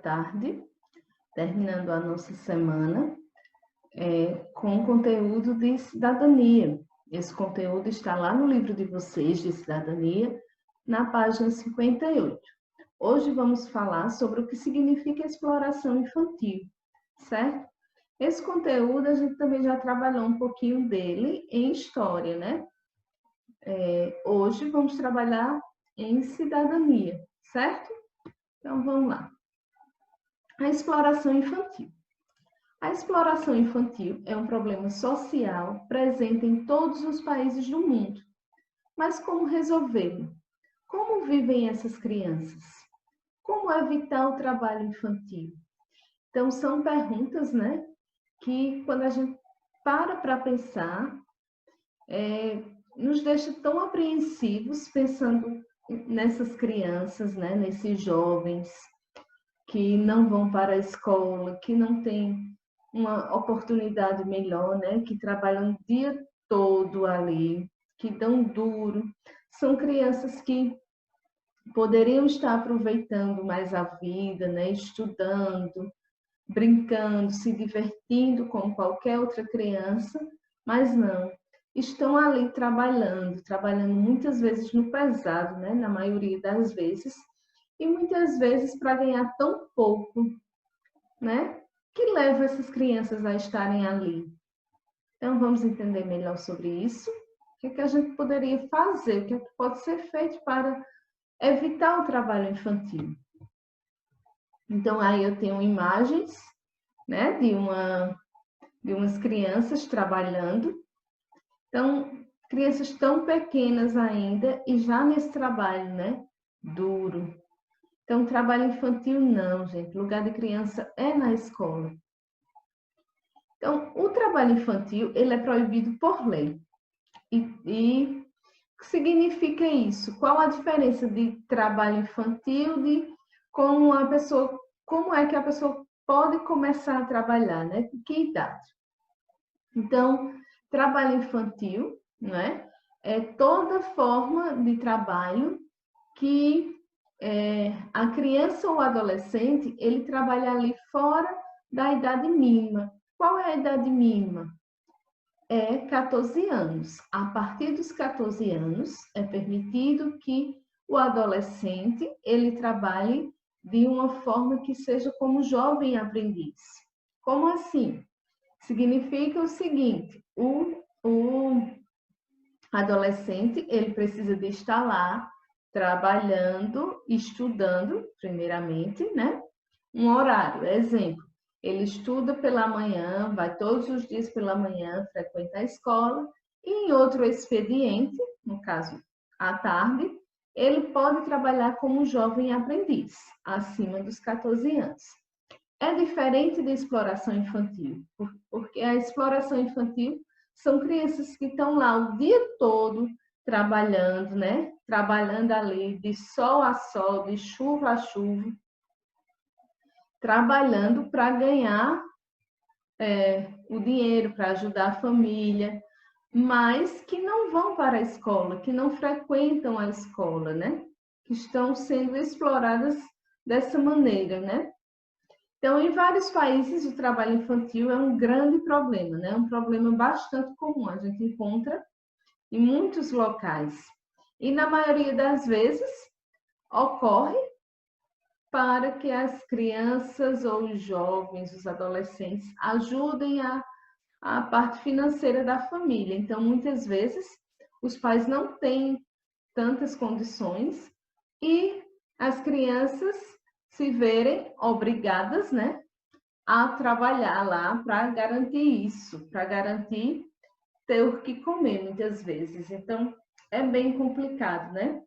tarde, terminando a nossa semana com conteúdo de cidadania. Esse conteúdo está lá no livro de vocês de cidadania, na página 58. Hoje vamos falar sobre o que significa exploração infantil, certo? Esse conteúdo a gente também já trabalhou um pouquinho dele em história, né? Hoje vamos trabalhar em cidadania, certo? Então vamos lá. A exploração infantil. A exploração infantil é um problema social presente em todos os países do mundo. Mas como resolvê-lo? Como vivem essas crianças? Como evitar o trabalho infantil? Então, são perguntas, né, que quando a gente para pensar, nos deixa tão apreensivos pensando nessas crianças, né, nesses jovens que não vão para a escola, que não têm uma oportunidade melhor, né? Que trabalham o dia todo ali, que dão duro. São crianças que poderiam estar aproveitando mais a vida, né? Estudando, brincando, se divertindo como qualquer outra criança, mas não. Estão ali trabalhando muitas vezes no pesado, né? Na maioria das vezes, e muitas vezes para ganhar tão pouco, né? Que leva essas crianças a estarem ali. Então, vamos entender melhor sobre isso. O que a gente poderia fazer? O que pode ser feito para evitar o trabalho infantil? Então, aí eu tenho imagens, né, de umas crianças trabalhando. Então, crianças tão pequenas ainda e já nesse trabalho, né, duro. Então, trabalho infantil não, gente. O lugar de criança é na escola. Então, o trabalho infantil, ele é proibido por lei. E o que significa isso? Qual a diferença de trabalho infantil, de como é que a pessoa pode começar a trabalhar, né? Com que idade? Então, trabalho infantil, né? É toda forma de trabalho que a criança ou adolescente, ele trabalha ali fora da idade mínima. Qual é a idade mínima? É 14 anos. A partir dos 14 anos, é permitido que o adolescente, ele trabalhe de uma forma que seja como jovem aprendiz. Como assim? Significa o seguinte, o adolescente, ele precisa de estar lá, trabalhando, estudando, primeiramente, né? Um horário, exemplo, ele estuda pela manhã, vai todos os dias pela manhã, frequenta a escola, e em outro expediente, no caso, à tarde, ele pode trabalhar como jovem aprendiz, acima dos 14 anos. É diferente da exploração infantil, porque a exploração infantil são crianças que estão lá o dia todo trabalhando, né? Trabalhando ali de sol a sol, de chuva a chuva, trabalhando para ganhar o dinheiro, para ajudar a família, mas que não vão para a escola, que não frequentam a escola, né? Que estão sendo exploradas dessa maneira, né? Então, em vários países, o trabalho infantil é um grande problema, né? Um problema bastante comum, a gente encontra em muitos locais. E na maioria das vezes, ocorre para que as crianças ou os jovens, os adolescentes, ajudem a parte financeira da família. Então, muitas vezes, os pais não têm tantas condições e as crianças se verem obrigadas, né, a trabalhar lá para garantir isso, para garantir ter o que comer muitas vezes. Então, é bem complicado, né?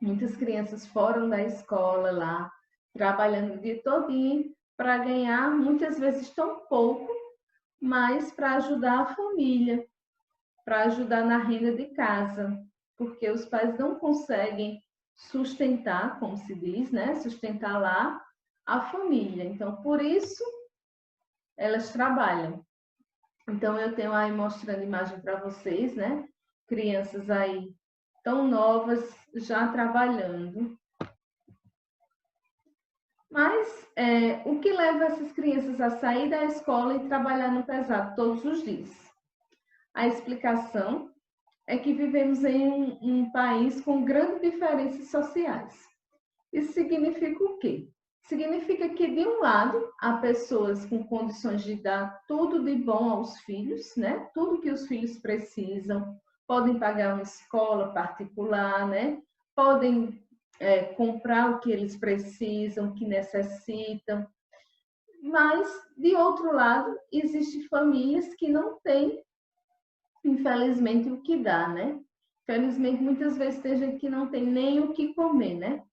Muitas crianças foram da escola lá, trabalhando o dia todinho para ganhar muitas vezes tão pouco, mas para ajudar a família, para ajudar na renda de casa, porque os pais não conseguem sustentar, como se diz, né? Sustentar lá a família. Então, por isso, elas trabalham. Então, eu tenho aí mostrando imagem para vocês, né? Crianças aí tão novas já trabalhando. Mas o que leva essas crianças a sair da escola e trabalhar no pesado todos os dias? A explicação é que vivemos em um país com grandes diferenças sociais. Isso significa o quê? Significa que, de um lado, há pessoas com condições de dar tudo de bom aos filhos, né? Tudo que os filhos precisam, podem pagar uma escola particular, né? Podem comprar o que eles precisam, o que necessitam. Mas, de outro lado, existem famílias que não têm, infelizmente, o que dar, né? Infelizmente, muitas vezes tem gente que não tem nem o que comer, né?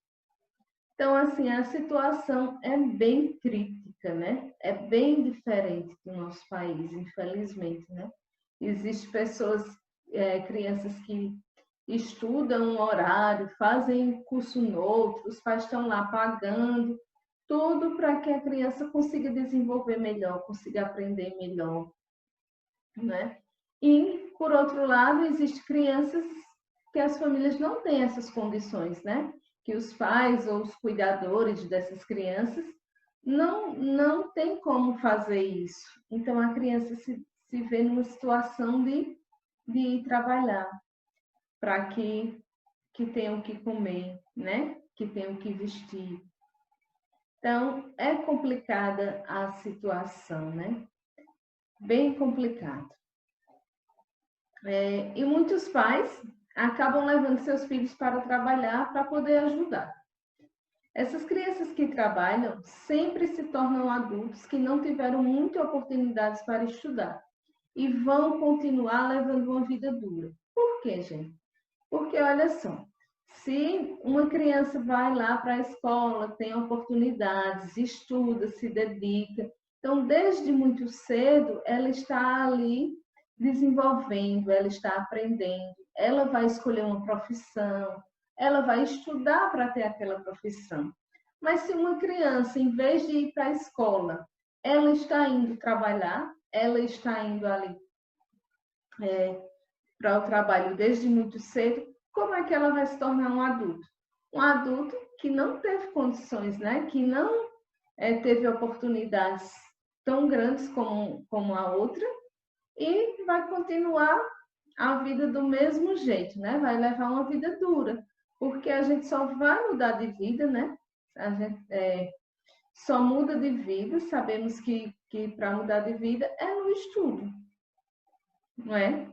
Então, assim, a situação é bem crítica, né? É bem diferente do nosso país, infelizmente, né? Existem pessoas, crianças que estudam um horário, fazem curso no outro, os pais estão lá pagando, tudo para que a criança consiga desenvolver melhor, consiga aprender melhor, né? E, por outro lado, existem crianças que as famílias não têm essas condições, né? Que os pais ou os cuidadores dessas crianças não tem como fazer isso. Então, a criança se vê numa situação de ir trabalhar para que tenham o que comer, né? Que tenham o que vestir. Então, é complicada a situação, né? Bem complicado. E muitos pais acabam levando seus filhos para trabalhar para poder ajudar. Essas crianças que trabalham sempre se tornam adultos que não tiveram muitas oportunidades para estudar e vão continuar levando uma vida dura. Por quê, gente? Porque, olha só, se uma criança vai lá para a escola, tem oportunidades, estuda, se dedica, então, desde muito cedo, ela está ali desenvolvendo, ela está aprendendo, ela vai escolher uma profissão, ela vai estudar para ter aquela profissão. Mas se uma criança, em vez de ir para a escola, ela está indo trabalhar, ela está indo ali para o trabalho desde muito cedo, como é que ela vai se tornar um adulto? Um adulto que não teve condições, né? Que não teve oportunidades tão grandes como a outra e vai continuar a vida do mesmo jeito, né? Vai levar uma vida dura, porque a gente só vai mudar de vida, né? A gente só muda de vida, sabemos que para mudar de vida é no estudo, não é?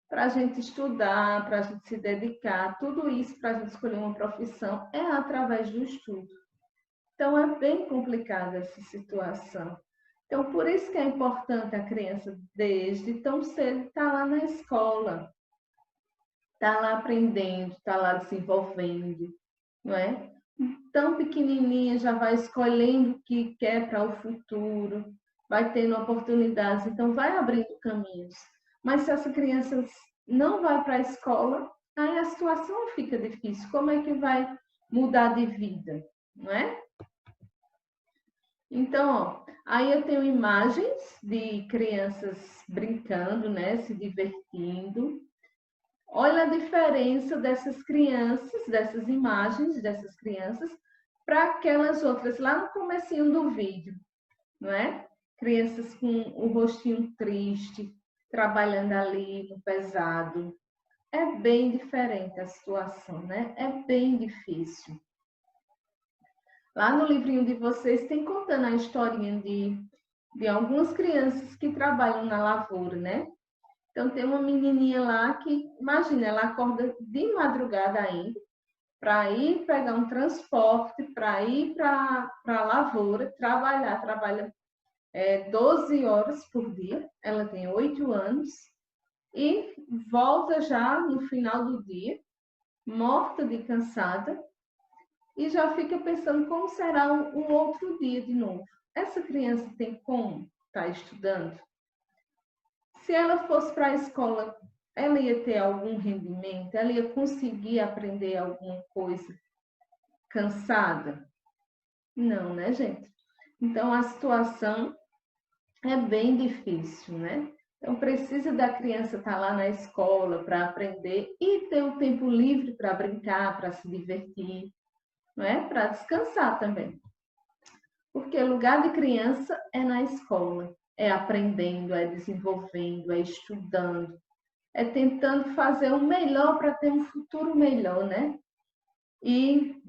Para a gente estudar, para a gente se dedicar, tudo isso para a gente escolher uma profissão é através do estudo. Então, é bem complicada essa situação. Então, por isso que é importante a criança, desde tão cedo, estar lá na escola, estar lá aprendendo, estar lá desenvolvendo, não é? Tão pequenininha já vai escolhendo o que quer para o futuro, vai tendo oportunidades, então vai abrindo caminhos. Mas se essa criança não vai para a escola, aí a situação fica difícil. Como é que vai mudar de vida, não é? Então, ó, aí eu tenho imagens de crianças brincando, né, se divertindo. Olha a diferença dessas crianças, dessas imagens dessas crianças, para aquelas outras lá no comecinho do vídeo, não é? Crianças com o rostinho triste, trabalhando ali no pesado. É bem diferente a situação, né? É bem difícil. Lá no livrinho de vocês tem contando a historinha de algumas crianças que trabalham na lavoura, né? Então tem uma menininha lá que, imagina, ela acorda de madrugada ainda para ir pegar um transporte, para ir para a lavoura, trabalha 12 horas por dia, ela tem 8 anos, e volta já no final do dia, morta de cansada, e já fica pensando como será um outro dia de novo. Essa criança tem como estar estudando? Se ela fosse para a escola, ela ia ter algum rendimento? Ela ia conseguir aprender alguma coisa cansada? Não, né, gente? Então, a situação é bem difícil, né? Então, precisa da criança estar lá na escola para aprender e ter o tempo livre para brincar, para se divertir, não é? Para descansar também. Porque o lugar de criança é na escola, é aprendendo, é desenvolvendo, é estudando, é tentando fazer o melhor para ter um futuro melhor, né? E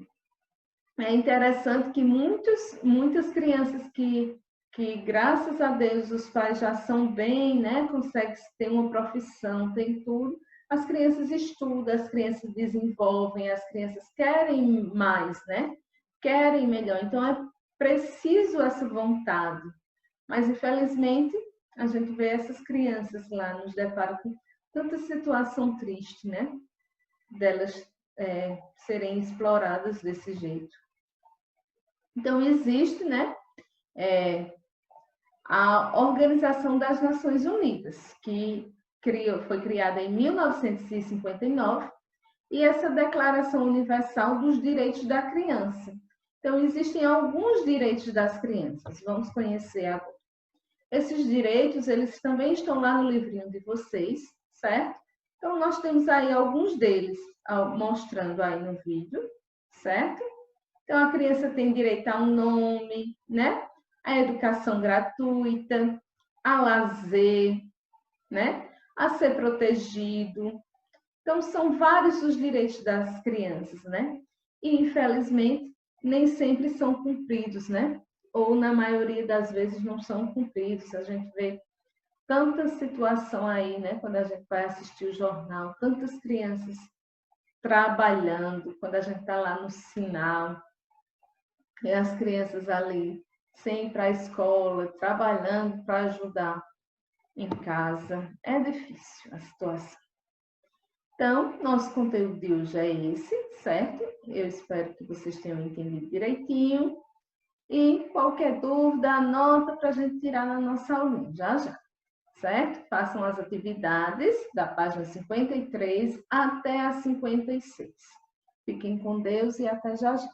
é interessante que muitas crianças que, graças a Deus, os pais já são bem, né? Conseguem ter uma profissão, tem tudo. As crianças estudam, as crianças desenvolvem, as crianças querem mais, né? Querem melhor. Então, é preciso essa vontade. Mas, infelizmente, a gente vê essas crianças lá, nos depara com tanta situação triste, né? Delas serem exploradas desse jeito. Então, existe, né, a Organização das Nações Unidas, que foi criada em 1959, e essa Declaração Universal dos Direitos da Criança. Então, existem alguns direitos das crianças, vamos conhecer agora. Esses direitos, eles também estão lá no livrinho de vocês, certo? Então, nós temos aí alguns deles mostrando aí no vídeo, certo? Então, a criança tem direito a um nome, né? A educação gratuita, a lazer, né? A ser protegido. Então, são vários os direitos das crianças, né? E, infelizmente, nem sempre são cumpridos, né? Ou, na maioria das vezes, não são cumpridos. A gente vê tanta situação aí, né? Quando a gente vai assistir o jornal, tantas crianças trabalhando, quando a gente está lá no sinal, e as crianças ali sem ir para a escola, trabalhando para ajudar em casa. É difícil a situação. Então, nosso conteúdo de hoje é esse, certo? Eu espero que vocês tenham entendido direitinho. E qualquer dúvida, anota para a gente tirar na nossa aulinha, já já, certo? Façam as atividades da página 53 até a 56. Fiquem com Deus e até já já.